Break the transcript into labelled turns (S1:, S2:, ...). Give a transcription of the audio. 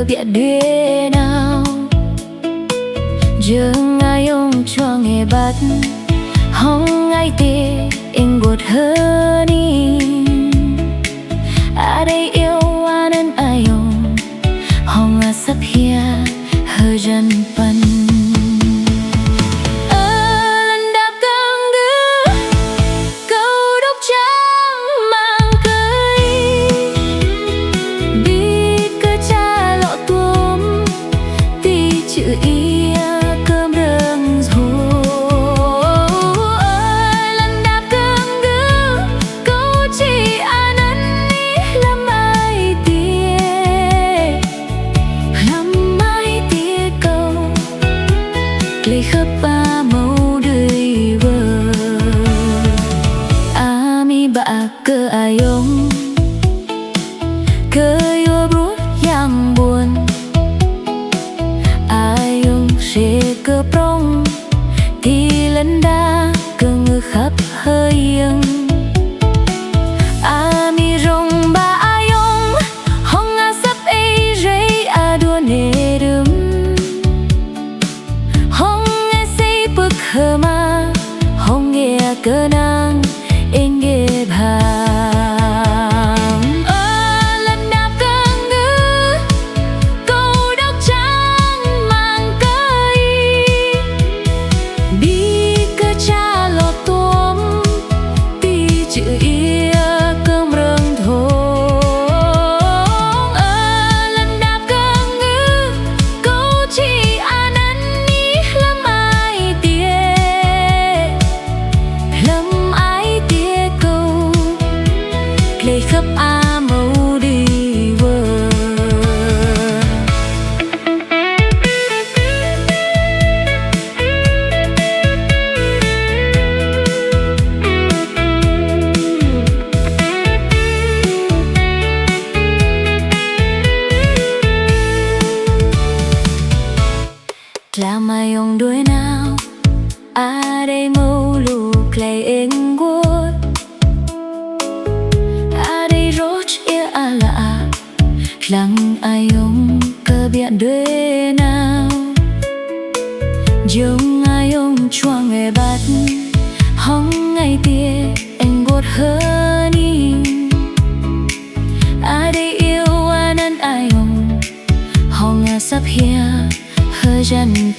S1: cơ bịa đuê nào dường ai ông cho nghe bắt hong ai tê anh buồn hơn đi ở đây yêu anh ai ông hong à sắp hia hơi dần phần lấy khắp ba màu đời vờ ami bạ cơ ayong cơ yo bút yang buồn ayong sẽ cơ prong thì lần đa cơ ngư khắp hơi yang ami rong ba ayong hong a sắp ấy rây a đua nề đừng mà hong nghe cơ năng em nghe bằng lần nào cơ ngữ câu đốc trắng mang cây đi cơ cha lọt tuom ti chữ ia cơm rừng thong lần nào cơ ngữ câu chỉ anh đi làm ai tiền lấy khắp a màu đi vờ làm ai ông đuôi nào a đây màu lục lấy anh quên lặng ai ông cơ biện đuê nào giống ai ông chua nghe bắt hong ngày tia anh buồn hơn đi ai đây yêu anh ai ông hong à sắp hia hơi dần